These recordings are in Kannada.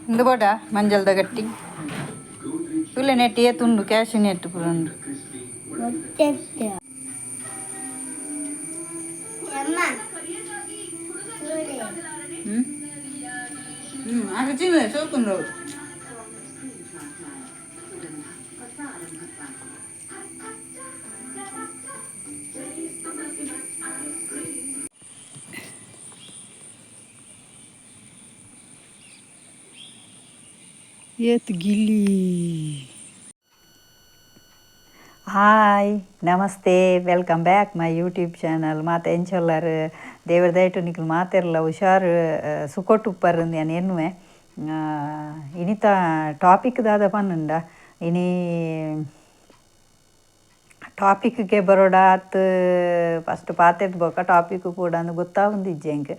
இந்த போடா மஞ்சள் தகட்டி இல்லை நெட்டியே துண்டு கேஷ் நெட்டு புரண்டு అగచింది చూసుకుందో ఏత్ గిల్లి ಹಾಯ್ ನಮಸ್ತೆ welcome back my YouTube channel ಮಾತು ಎಂಚೊಲ್ಲರು ದೇವ್ರ ದಯಟು ನಿಕ್ಲು ಮಾತಿರಲ್ಲ ಹುಷಾರು ಸುಕೊಟ್ಟು ಉಪ್ಪರಿಂದ ನಾನು ಎನ್ನುವೆ ಇನಿತ ಟಾಪಿಕ್ ದಾದ ಪನ್ನುಂಡ ಇನಿ ಟಾಪಿಕ್ಗೆ ಬರೋಡಾತ್ ಫಸ್ಟ್ ಪಾತೆಡ್ ಬೋಕ ಟಾಪಿಕ್ ಕೂಡ ಅಂದು ಗೊತ್ತಾಗುಂದಿಜ್ಜೆ ಎಂಕ್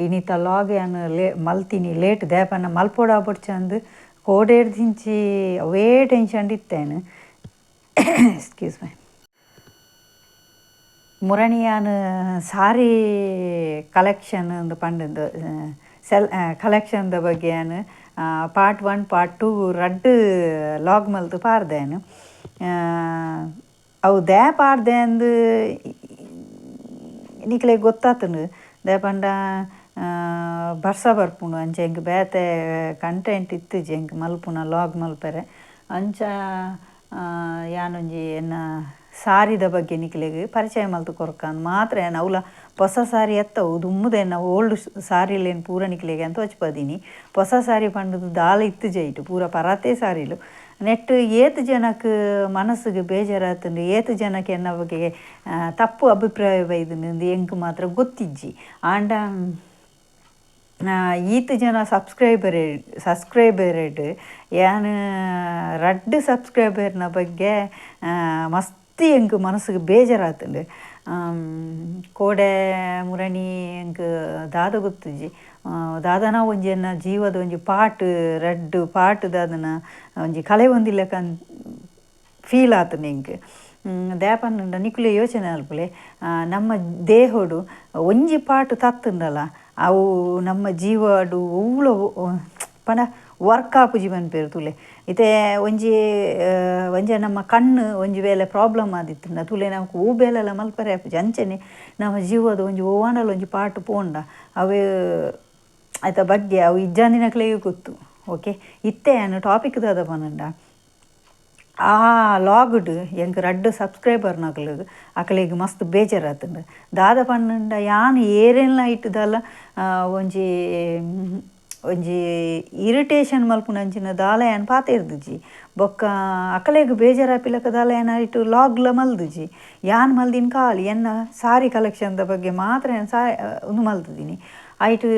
ಇನಿತ ಲಾಗ್ ಏನು ಮಲ್ತೀನಿ ಲೇಟ್ ದೇಪನ್ನ ಮಲ್ಪೋಡ ಬಡ್ಚಂದು ಕೋಡೇಡ್ ದಿಂಚಿ ಅವೇ ಟೆನ್ಷನ್ ಇತ್ತೇನು ಎಕ್ಸ್ಕ್ಯೂಸ್ ಮೈ ಮುರಣಿಯಾನು ಸಾರಿ ಕಲೆಕ್ಷನ್ ಒಂದು ಪಂಡದು ಕಲೆಕ್ಷನ್ದ ಬಗ್ಗೆ ಏನು ಪಾರ್ಟ್ 1 ಪಾರ್ಟ್ 2 ರಡ್ಡು ಲಾಗ್ ಮಲ್ತು ಪಾರ್ದೇನು ಅವು ದೇ ಪಾರ್ದೆ ಅಂದು ನಿಕ್ಲೆ ಗೊತ್ತಾತನು ದೇ ಪಂಡ ಬರ್ಸ ಬರ್ಪುನು ಅಂಚೆ ಎಂಕ್ ಬೇತೆ ಕಂಟೆಂಟ್ ಇತ್ತು ಎಂಕ್ ಮಲ್ಪುನ ಲಾಗ್ ಮಲ್ಪರೆ ಅಂಚ ಯಾನೊಂಜಿ ಎನ್ನ ಸಾರಿದ ಬಗ್ಗೆ ನಿಕ್ಲೆಗ್ ಪರಿಚಯ ಮಲ್ತು ಕೊರ್ಕಂದು ಮಾತ್ರ ಏನು ಅವಲ ಹೊಸ ಸಾರಿ ಎತ್ತವು ದುಮ್ಮುದೇನು ಓಲ್ಡ್ ಸಾರಿಲೇನು ಪೂರ ನಿಕ್ಲೆಗೆ ಅಂತ ಹೊಚ್ಪದೀನಿ ಹೊಸ ಸಾರಿ ಪಂಡದು ದಾಲ ಇತ್ತು ಜೈಟು ಪೂರ ಪರಾತೆ ಸಾರಿಲು ನೆಟ್ಟು ಏತು ಜನಕ್ಕೆ ಮನಸ್ಸಿಗೆ ಬೇಜಾರಾತಂದು ಏತು ಜನಕ್ಕೆ ಎನ್ನ ಬಗ್ಗೆ ತಪ್ಪು ಅಭಿಪ್ರಾಯ ಬೈದನು ಎಂಕ್ ಮಾತ್ರ ಗೊತ್ತಿಜ್ಜಿ ಆಂಡ ಈತ ಜನ ಸಬ್ಸ್ಕ್ರೈಬರ್ ಏನು ರಡ್ಡು ಸಬ್ಸ್ಕ್ರೈಬರ್ನ ಬಗ್ಗೆ ಮಸ್ತಿ ಎಂಕ್ ಮನಸ್ಸಿಗೆ ಬೇಜಾರಾತಂಡು ಕೋಡೆ ಮುರಣಿ ಎಂಕ್ ದಾದ ಗೊತ್ತುಜಿ ದಾದನ ಒಂಜಿ ಎನ್ನ ಜೀವದ ಒಂಜಿ ಪಾಟ್ ರಡ್ಡು ಪಾಟ್ ದಾದನ ಒಂಜಿ ಕಲೆ ಒಂದಿಲ್ಲಕನ್ ಫೀಲ್ ಆತನು ಎಂಕ್ ದೇಪನ್ನುಂಡ ನಿಕುಲೆ ಯೋಚನೆ ಅಲ್ಪಲೆ ನಮ್ಮ ದೇಹಡು ಒಂಜಿ ಪಾಟ್ ತತ್ತುಂಡಲ್ಲ ಅವು ನಮ್ಮ ಜೀವಡು ಒವ್ಲ ಪಂಡ ವರ್ಕ್ ಆಪುಜಿ ಪನ್ಪೇರು ತುಲೆ ಇತ್ತೆ ಒಂಜಿ ನಮ್ಮ ಕಣ್ಣು ಒಂಜಿ ವೇಳೆ ಪ್ರಾಬ್ಲಮ್ ಆದಿತ್ತಂಡ ತುಲೆ ನಮ್ಗೆ ಹೂ ಬೇಲೆಲ್ಲ ಮಲ್ಪರೆ ಆಪುಜಿ ಅಂಚನೆ ನಮ್ಮ ಜೀವದ ಒಂಜಿ ಓವನಲ್ಲ ಒಂಜಿ ಪಾಟ್ ಪೋಂಡ ಅವೇ ಆಯ್ತ ಬಗ್ಗೆ ಅವು ಇಜ್ಜಂದಿನಕ್ಲೆಗೆ ಗೊತ್ತು ಓಕೆ ಇತ್ತೆ ಏನು ಟಾಪಿಕ್ ದಾದ ಪನ್ನಂಡ ಆ ಲಾಗ್ಡ್ ಎಂಕ್ ರಡ್ಡು ಸಬ್ಸ್ಕ್ರೈಬರ್ ನಕ್ಲಿಗೆ ಅಕ್ಲಿಗೆ ಮಸ್ತ್ ಬೇಜಾರಾತಂಡು ದಾದ ಪನ್ನಂಡ ಯಾನ್ ಏರೆಲ್ಲ ಇಟ್ಟದಲ್ಲ ಒಂಜಿ ಇರಿಟೇಷನ್ ಮಲ್ಪುನಂಚಿನ ದಾಲ ಏನು ಪಾತ ಇರ್ದುಜಿ ಬೊಕ್ಕ ಅಕಲೆಗ್ ಬೇಜಾರಾಪಿಲಕ ದಾಲ ಏನಾಯಿತು ಲಾಗ್ಲ ಮಲ್ದುಜಿ ಯಾನ್ ಮಲ್ದಿನ ಕಾಲಿ ಎನ್ನ ಸಾರಿ ಕಲೆಕ್ಷನ್ದ ಬಗ್ಗೆ ಮಾತ್ರ ಒಂದು ಮಲ್ತಿದ್ದೀನಿ ಆಯ್ತು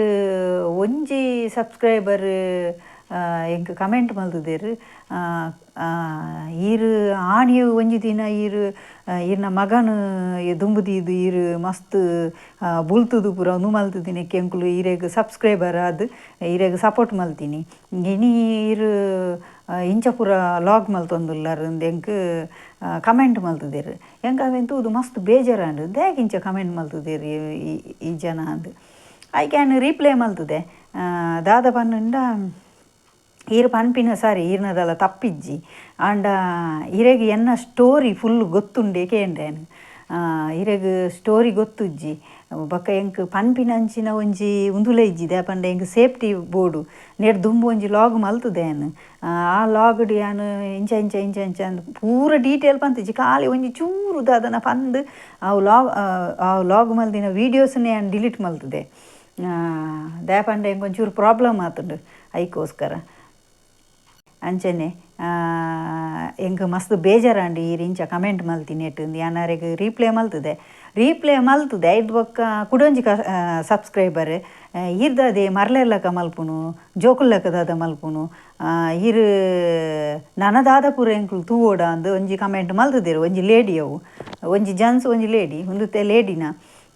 ಒಂಜಿ ಸಬ್ಸ್ಕ್ರೈಬರ್ ಎಂಕ್ ಕಮೆಂಟ್ ಮಲ್ತದೇರು ಈರು ಆಣಿಯು ಒಂಜಿ ದಿನ ಈರ್ನ ಮಗನು ದುಂಬುದಿದು ಈರು ಮಸ್ತ್ ಬುಲ್ತುದು ಪೂರ ಒಂದು ಮಲ್ತಿದ್ದೀನಿ ಕೆಂಕುಲು ಈರೆಗ್ ಸಬ್ಸ್ಕ್ರೈಬರ್ ಆದ್ ಈರೆಗ್ ಸಪೋರ್ಟ್ ಮಲ್ತೀನಿ ಇನಿ ಈರು ಇಂಚ ಪೂರ ಲಾಗ್ ಮಲ್ತೊಂದುಲ್ಲಾರ ಎಂಕ್ ಕಮೆಂಟ್ ಮಲ್ತದೇರು ಎಂಕ್ ಅವೆಂತೂ ಇದು ಮಸ್ತ್ ಬೇಜಾರಂಡು ದೇಕ್ ಇಂಚ ಕಮೆಂಟ್ ಮಲ್ತದೇರು ಈ ಜನ ಅಂದು ಐ ಕ್ಯಾನ್ ರೀಪ್ಲೇ ಮಲ್ತದೆ ದಾದ ಪನ್ನುಂಡ ಈರು ಪನ್ಪಿನ ಸಾರಿ ಈರ್ನದಲ್ಲ ತಪ್ಪಿಜ್ಜಿ ಆಂಡ ಇರೆಗ್ ಎನ್ನ ಸ್ಟೋರಿ ಫುಲ್ ಗೊತ್ತುಂಡೆ ಕೇಂಡೇನು ಇರೆಗ್ ಸ್ಟೋರಿ ಗೊತ್ತುಜ್ಜಿ ಬೊಕ್ಕ ಎಂಕ್ ಪನ್ಪಿನಂಚಿನ ಒಂಜಿ ಉಂದುಲೆ ಇಜ್ಜಿದೆ ಪಂಡ ಎಂಕ್ ಸೇಫ್ಟಿ ಬೋರ್ಡು ನೆಡ್ ದುಂಬು ಒಂಜಿ ಲಾಗ್ ಮಲ್ತದೇನು ಆ ಲಾಗ್ಡ್ ಯಾನು ಇಂಚ ಅಂದು ಪೂರ ಡೀಟೇಲ್ ಪಂತಿಜ್ಜಿ ಖಾಲಿ ಒಂಜಿ ಚೂರು ದಾದನ ಪಂದು ಆ ಲಾಗ್ ಮಲ್ದಿನ ವೀಡಿಯೋಸ್ನೇ ಯಾನು ಡಿಲೀಟ್ ಮಲ್ತದೆ ದೇಪಂಡ ಎಂಕ್ ಒಂಚೂರು ಪ್ರಾಬ್ಲಮ್ ಆತುಂಡು ಐಕೋಸ್ಕರ ಅಂಚನೆ ಎಂಕ್ ಮಸ್ತ್ ಬೇಜಾರಂಡು ಈರು ಇಂಚ ಕಮೆಂಟ್ ಮಲ್ತೀನಿ ನೆಟ್ಟು ಯಾನಾರೆಗ್ ರೀಪ್ಲೇ ಮಲ್ತದೆ ಐದು ಬೊಕ್ಕ ಕುಡೊಂಜಿ ಸಬ್ಸ್ಕ್ರೈಬರ್ ಈರ್ದದೆ ಮರ್ಲೆರ್ಲಕ ಮಲ್ಪುನು ಜೋಕುಲ್ಲಕ ದಾದ ಮಲ್ಪುನು ಈರು ನನದಾದ ಪೂರ ಎಂಕ್ಲು ತೂವೋಡ ಅಂದು ಒಂಜಿ ಕಮೆಂಟ್ ಮಲ್ತದೇರು ಒಂಜಿ ಲೇಡಿ ಅವು ಒಂಜಿ ಜನ್ಸ್ ಒಂಜಿ ಲೇಡಿ ಒಂದುತ್ತೆ ಲೇಡಿನ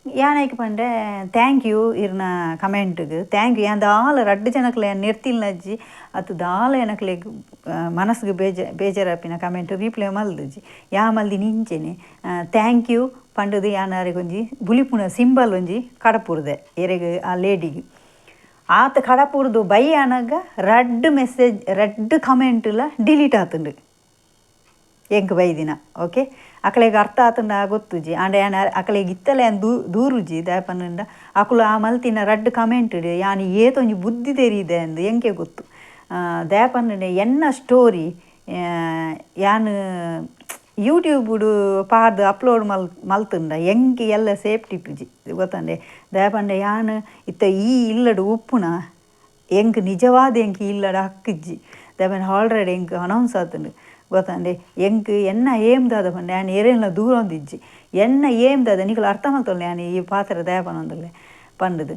ಯಾನೈಕ್ ಪಂಡೆ ಥ್ಯಾಂಕ್ ಯು ಇರ್ನ ಕಮೆಂಟ್ಗೆ ಥ್ಯಾಂಕ್ ಯು ಯಾನ್ ದಾಲ ರಡ್ಡು ಜನಕ್ಲೆ ನಿರ್ತಿಲ್ನಜ್ಜಿ ಅತ್ತು ದಾಲ ಏನಕ್ಲೆ ಮನಸ್ಸಿಗೆ ಬೇಜಾರಾಪಿನ ಕಮೆಂಟ್ ರೀಪ್ಲೈ ಮಲ್ದಜ್ಜಿ ಯಾ ಮಲ್ದಿ ನಿಂಚೆನೆ ಥ್ಯಾಂಕ್ ಯು ಪಂಡದು ಯಾನಾರಿಗೆ ಒಂಜಿ ಬುಲಿಪುನ ಸಿಂಬಲ್ ಒಂಜಿ ಕಡಪುರ್ದೆ ಎರೆಗೆ ಆ ಲೇಡಿಗೆ ಆತ ಕಡಪುರ್ದು ಬೈ ಅನಗ ರಡ್ಡು ಮೆಸೇಜ್ ರಡ್ಡು ಕಮೆಂಟ್ಲ ಡಿಲೀಟ್ ಆತುಂಡು ಎಂಕ್ ಬೈದಿನ ಓಕೆ ಅಕಲೆಗೆ ಅರ್ಥ ಆತಂಡ ಗೊತ್ತುಜಿ ಆಂಡ ಯಾನ ಅಕಲೆಗೆ ಇತ್ತಲೆ ಅನ್ ದೂರುಜಿ ದಾಯಪನ್ನುಂಡ ಅಕುಲು ಆ ಮಲ್ತಿನ ರಡ್ಡು ಕಮೆಂಟ್ ಯಾನು ಏತೊಂಜಿ ಬುದ್ಧಿ ತೆರೀದೆ ಅಂದು ಎಂಕೆ ಗೊತ್ತು ದಾಯಪನ್ನುಂಡೆ ಎನ್ನ ಸ್ಟೋರಿ ಯಾನು ಯೂಟ್ಯೂಬುಡು ಪಾಡ್ದು ಅಪ್ಲೋಡ್ ಮಲ್ತುಂಡ ಎಂಕೆ ಎಲ್ಲ ಸೇಫ್ಟಿ ಇಪ್ಪುಜಿ ಗೊತ್ತಂಡೆ ದಾಯಪಂಡೆ ಯಾನು ಇತ್ತ ಈ ಇಲ್ಲಡು ಉಪ್ಪುನ ಎಂಕ್ ನಿಜವಾದ ಎಂಕ್ ಇಲ್ಲಡ ಹಕ್ಕಿಜ್ಜಿ ದಾಯಪಂಡೆ ಆಲ್ರೆಡಿ ಎಂಕ್ ಅನೌನ್ಸ್ ಆತುಂಡು ಗೊತ್ತಂಡೆ ಎಂಕ್ ಎನ್ನ ಏಮ್ದಾದ ಪಂಡೆ ಯಾನು ಎರೆಲ್ಲ ದೂರ ಹೊಂದಿಜ್ಜಿ ಎನ್ನ ಏಮ್ದಾದ ನಿಕಲು ಅರ್ಥ ಮಾಡ್ತೊಳ್ಳೆ ಯಾನು ಈ ಪಾತ್ರ ದಯಪನೊಂದಲ್ಲೇ ಪಂಡದು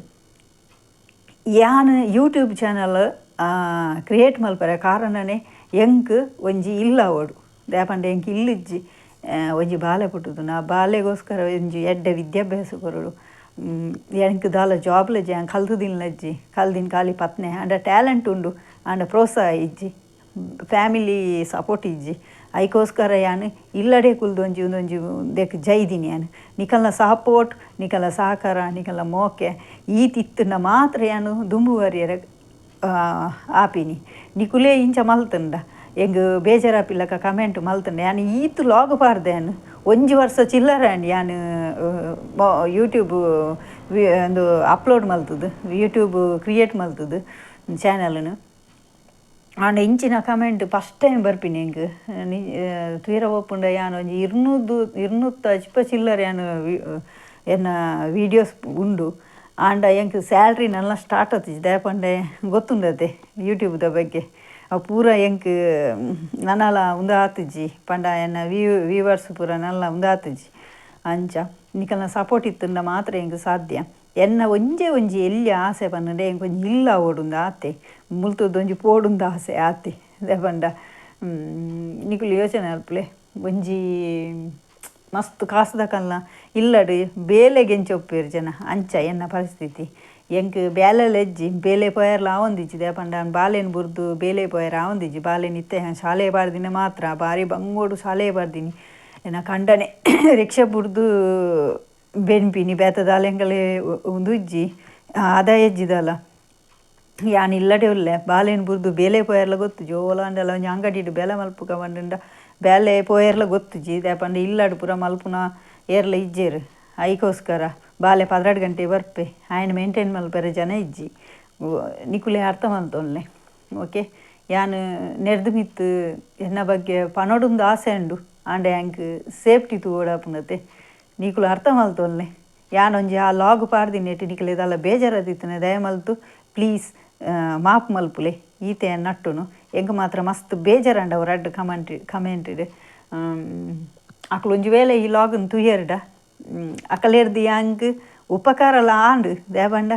ಯಾನು ಯೂಟ್ಯೂಬ್ ಚಾನಲ್ ಕ್ರಿಯೇಟ್ ಮಲ್ಪರೆ ಕಾರಣನೇ ಎಂಕ್ ಒಂಜಿ ಇಲ್ಲ ಓಡು ದಯಪಂಡೆ ಎಂಕ್ ಇಲ್ಲಿಜ್ಜಿ ಒಂಜಿ ಬಾಲೆ ಪುಟ್ಟುದು ನಾ ಬಾಲೆಗೋಸ್ಕರ ಒಂಜಿ ಎಡ್ಡೆ ವಿದ್ಯಾಭ್ಯಾಸ ಕೊರಡು ಎಂಕ್ ದಾಲ ಜಾಬ್ಲಜ್ಜಿ ಹಂಗೆ ಕಲ್ತದಿಲ್ಲಜ್ಜಿ ಕಲ್ದಿನ ಖಾಲಿ ಪತ್ನೆ ಅಂಡ ಟ್ಯಾಲೆಂಟ್ ಉಂಡು ಅಂಡ ಪ್ರೋತ್ಸಾಹ ಇಜ್ಜಿ ಫ್ಯಾಮಿಲಿ ಸಪೋರ್ಟ್ ಇಜ್ಜಿ ಐಕೋಸ್ಕರ ಯಾನು ಇಲ್ಲಡೆ ಕುಲ್ದು ಒಂದೊಂಜಿ ದೇಕ್ ಜೈದಿನಿ ಯಾನು ನಿಕಲ್ನ ಸಪೋರ್ಟ್ ನಿಕಲ್ನ ಸಹಕಾರ ನಿಕಲ್ನ ಮೋಕೆ ಈತಿತ್ತನ್ನ ಮಾತ್ರ ಯಾನು ದುಂಬುವರಿಯರ ಆಪಿನಿ ನಿಕುಲೇ ಇಂಚ ಮಲ್ತಂಡ ಎಂಗ್ ಬೇಜಾರಾಪಿಲ್ಲಕ ಕಮೆಂಟ್ ಮಲ್ತಂಡ ಯಾನು ಈತು ಲಾಗ್ ಪಾಡ್ದೆ ಯಾನು ಒಂಜಿ ವರ್ಷ ಚಿಲ್ಲರ ಯಾನು ಯೂಟ್ಯೂಬ್ ಒಂದು ಅಪ್ಲೋಡ್ ಮಲ್ತದು ಯೂಟ್ಯೂಬ್ ಕ್ರಿಯೇಟ್ ಮಲ್ತದು ಚಾನಲ್ನು ಆಂಡ ಇಂಚಿನ ಕಮೆಂಟ್ ಫಸ್ಟ್ ಟೈಮ್ ಬರ್ಪಿನಿ ಎಂಕ್ ತೀರ ಒಪ್ಪುಂಡ ಯಾನು ಒಂಜಿ ಇರ್ನೂತ್ತ ಚಿಪ್ಪ ಚಿಲ್ಲರ ಯಾನು ಎನ್ನ ವೀಡಿಯೋಸ್ ಉಂಡು ಆಂಡ ಎಂಕ್ ಸ್ಯಾಲ್ರಿ ನಲ್ಲ ಸ್ಟಾರ್ಟ್ ಆತಿಜಿ ದಯಪಂಡೆ ಗೊತ್ತುಂಡತೆ ಯೂಟ್ಯೂಬ್ದ ಬಗ್ಗೆ ಅವು ಪೂರ ಎಂಕ್ ನನ್ನಲ ಉಂದು ಆತಿಜಿ ಪಂಡ ಎನ್ನ ವ್ಯೂವರ್ಸ್ ಪೂರ ನಲ್ಲ ಉಂದು ಆತಿಜಿ ಅಂಚ ನಿಕಲ್ನ ಸಪೋರ್ಟ್ ಇತ್ತುಂಡ ಮಾತ್ರ ಎಂಕ್ ಸಾಧ್ಯ ಎನ್ನ ಒಂಜಿ ಎಲ್ಲಿ ಆಸೆ ಪನ್ನಡೆ ಎಂಕ್ ಒಂಜಿ ಇಲ್ಲ ಓಡುಂದ ಆತೆ ಮುಲ್ತದೊಂಜಿ ಪೋಡುಂದ ಆಸೆ ಆತೆ ದಯಪಂಡ ನಿಕುಲು ಯೋಚನೆ ಅಲ್ಪಲೆ ಒಂಜಿ ಮಸ್ತ್ ಕಾಸುದಕಲ್ನ ಇಲ್ಲಡು ಬೇಲೆಗೆ ಎಂಚ ಒಪ್ಪೇರು ಜನ ಅಂಚ ಎನ್ನ ಪರಿಸ್ಥಿತಿ ಎಂಕ್ ಬ್ಯಾಲೆಜ್ಜಿ ಬೇಲೆ ಪೋಯರ್ಲ ಆವೊಂದಿಜ್ಜಿ ದಯಪಂಡ ಬಾಲೆನ್ ಬುರ್ದು ಬೇಲೆ ಪೋಯರ್ ಆವೊಂದಿಜ್ಜಿ ಬಾಲೆನ್ ಇತ್ತೆ ಶಾಲೆ ಬಾರ್ದಿನ ಮಾತ್ರ ಬಾರಿ ಬಂಗೋಡು ಶಾಲೆ ಬಾರ್ದಿನಿ ಎನ್ನ ಕಂಡನೆ ರಿಕ್ಷಾ ಬುರ್ದು ಬೆನ್ಪಿನಿ ಬೇತದಾಲೆಂಗಲೇ ಉಂದುಜ್ಜಿ ಆದ ಎಜ್ಜಿದಲ್ಲ ಯಾನು ಇಲ್ಲಡೆ ಉಲ್ಲೆ ಬಾಲೆನ್ ಬುರ್ದು ಬೇಲೆ ಪೋಯರ್ಲ ಗೊತ್ತು ಜೋಲಾಂಡಲ ಒಂಜಿ ಅಂಗಡಿಡು ಬೆಲೆ ಮಲ್ಪುಗ ಬಂಡ ಬೇಲೆ ಪೋಯರ್ಲ ಗೊತ್ತುಜಿ ದಯಪಂಡ ಇಲ್ಲಡು ಪೂರ ಮಲ್ಪುನ ಏರ್ಲ ಇಜ್ಜೇರು ಐಕೋಸ್ಕರ ಬಾಲೆ 12 ಗಂಟೆ ಬರ್ಪೆ ಆಯ್ನ ಮೇಂಟೈನ್ ಮಲ್ಪರೆ ಜನ ಇಜ್ಜಿ ನಿಕುಲೆ ಅರ್ಥ ಮಲ್ತೊನ್ಲೆ ಓಕೆ ಯಾನು ನೆರ್ದು ಮಿತ್ತು ಎನ್ನ ಬಗ್ಗೆ ಪನೊಡುಂದು ಆಸೆ ಉಂಡು ಆಂಡೆ ಆ್ಯಂಕ್ ಸೇಫ್ಟಿ ತೂಡಾಪುನತೆ ನಿಕುಲು ಅರ್ಥ ಮಲ್ತೊನ್ಲೆ ಯಾನೊಂಜಿ ಆ ಲಾಗ್ ಪಾಡ್ದಿನಿ ಎಟ್ಟು ನಿಕುಲು ಇದೆಲ್ಲ ಬೇಜಾರದಿತ್ತನೆ ದಯ ಮಲ್ತು ಪ್ಲೀಸ್ ಮಾಪ್ ಮಲ್ಪುಲೆ ಈತೆ ನಟ್ಟುನು ಎಂಕ್ ಮಾತ್ರ ಮಸ್ತ್ ಬೇಜಾರಂಡ ಅವು ರಡ್ಡು ಕಮೆಂಟಿಡ್ ಅಕ್ಲು ಒಂಜಿ ವೇಳೆ ಈ ಲಾಗನ್ ತುಯ್ಯರ್ಡ ಅಕಲೇರ್ದು ಯಾಂಗ್ ಉಪಕಾರಲ ಆಂಡು ದೇವಂಡ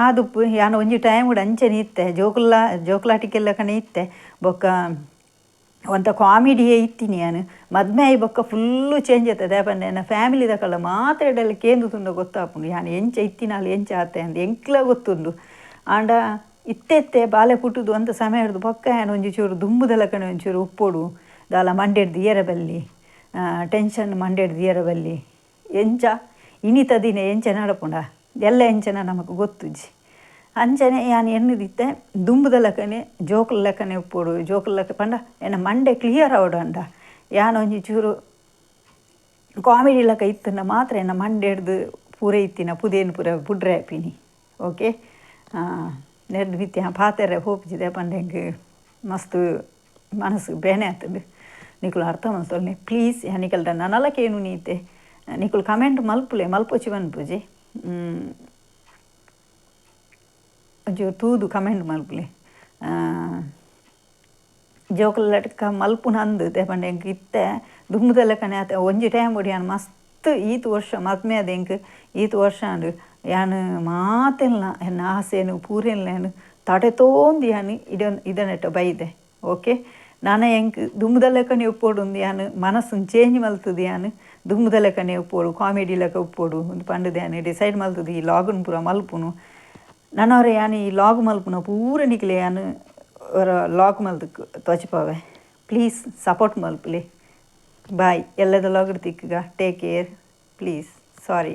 ಆದುಪ್ಪು ಯಾನು ಒಂಜಿ ಟೈಮ್ ಕೂಡ ಅಂಚನೆ ಇತ್ತೆ ಜೋಕುಲಾಟಿಕೆಲ್ಲ ಕಣೆ ಇತ್ತೆ ಬೊಕ್ಕ ಒಂಥ ಕಾಮಿಡಿಯೇ ಇತ್ತೀನಿ ಯಾನು ಮದ್ಮೆ ಆಯಿ ಬೊಕ್ಕ ಫುಲ್ಲು ಚೇಂಜ್ ಆಯ್ತದೆ ದೇಪಂಡ ನನ್ನ ಫ್ಯಾಮಿಲಿ ತಕಲ್ಲ ಮಾತಾಡಲ್ಲ ಕೇಂದು ತುಂಡ ಗೊತ್ತಾಪುಂಡು ಯಾನು ಎಂಚ ಇತ್ತಿನಾಲು ಎಂಚ ಆತೆ ಅಂದು ಎಂಕ್ಲ ಗೊತ್ತುಂಡು ಆಂಡ ಇತ್ತೆತ್ತೆ ಬಾಲೆ ಪುಟ್ಟುದು ಅಂತ ಸಮಯ ಹಿಡ್ದು ಬೊಕ್ಕ ಯಾನು ಒಂಜಿ ಚೂರು ದುಂಬುದಲ್ಲ ಕಣೆ ಒಂಚೂರು ಉಪ್ಪೊಡು ದಾಲ ಮಂಡೆಡ್ದು ಏರಬಲ್ಲಿ ಟೆನ್ಷನ್ ಮಂಡೆಡ್ದು ಏರಬಲ್ಲಿ ಎಂಚ ಇನಿತ ದಿನ ಎಂಚ ನಡಪುಂಡ ಎಲ್ಲ ಎಂಚನ ನಮಕ್ ಗೊತ್ತುಜಿ ಅಂಚನೆ ಯಾನು ಎನ್ನುದಿತ್ತೆ ದುಂಬುದ ಲೆಕ್ಕನೆ ಜೋಕುಲ ಲೆಕ್ಕನೆ ಉಪ್ಪೋಡು ಜೋಕುಲ ಲೆಕ್ಕ ಪಂಡ ಎನ್ನ ಮಂಡೆ ಕ್ಲಿಯರ್ ಅವಡು ಅಂಡ ಯಾನು ಒಂಜಿ ಚೂರು ಕಾಮಿಡಿ ಲೆಕ್ಕ ಇತ್ತಂಡ ಮಾತ್ರ ಎನ್ನ ಮಂಡೆ ಹಿಡ್ದು ಪೂರ ಇತ್ತಿನ ಪುದೇನು ಪೂರ ಬುಡ್ರೆ ಆಪಿನಿ ಓಕೆ ನೆರ್ದು ಬಿತ್ತಿ ಪಾತೆರೆ ಹೋಪ್ಜಿದೆ ಪಂಡೆಂಗೆ ಮಸ್ತ್ ಮನಸ್ಸು ಬೇನೆ ಆತಂಡು ನಿಕುಲು ಅರ್ಥ ಮಲ್ತೊಲ್ನೆ ಪ್ಲೀಸ್ ನಿಕಲ್ದ ನನಲಕೇನು ನೀತೆ ನಿಕುಲು ಕಮೆಂಟ್ ಮಲ್ಪುಲೆ ಮಲ್ಪೊಚ್ಚಿ ಬನ್ಪುಜಿ ಒಂಚೂರು ತೂದು ಕಮೆಂಟ್ ಮಲ್ಪುಲೆ ಜೋಕುಲ ಲಟ್ಕ ಮಲ್ಪುನ ಅಂದು ದೇಪಂಡೆ ಎಂಕ್ ಇತ್ತೆ ದುಮ್ಮುದ ಲೆಕ್ಕನೆ ಆತ ಒಂಜಿ ಟೈಮ್ ಬಡಿ ಯಾನು ಮಸ್ತ್ ಈತು ವರ್ಷ ಮದ್ಮೆ ಅದ ಎಂಕ್ ಈತು ವರ್ಷ ಅಂಡು ಯಾನು ಮಾತೆಲ್ಲ ಎನ್ನ ಆಸೆನು ಪೂರೆಲ್ಲ ಯಾನು ತಡೆ ತೋಂದು ಯಾನು ಇದನ್ನೆಟ್ಟ ಬೈದೆ ಓಕೆ ನಾನು ಹೆಂಗೆ ದುಂಬುದ ಲೆಕ್ಕನೆ ಉಪ್ಪೋಡು ಒಂದು ಯಾನು ಮನಸ್ಸನ್ನು ಚೇಂಜ್ ಮಲ್ತದು ಯಾನು ದುಂಬುದ ಲೆಕ್ಕನೆ ಉಪ್ಪೋಡು ಕಾಮಿಡಿ ಲೆಕ್ಕ ಉಪ್ಪೋಡು ಒಂದು ಪಂಡದ ಯಾನು ಡಿಸೈಡ್ ಮಲ್ತದು ಈ ಲಾಗನ್ ಪೂರ ಮಲ್ಪುನು ನನ್ನವರ ಯಾನು ಈ ಲಾಗ್ ಮಲ್ಪುನ ಪೂರ ನಿಕ್ಲೆ ಯಾನು ಅವರ ಲಾಗ್ ಮಲ್ದಕ್ಕೆ ತೋಚಿಪಾವೆ ಪ್ಲೀಸ್ ಸಪೋರ್ಟ್ ಮಲ್ಪಲೆ ಬಾಯ್ ಎಲ್ಲದ ಲಾಗ್ ತಿಕ್ಕಗ ಟೇಕ್ ಕೇರ್ ಪ್ಲೀಸ್ ಸಾರಿ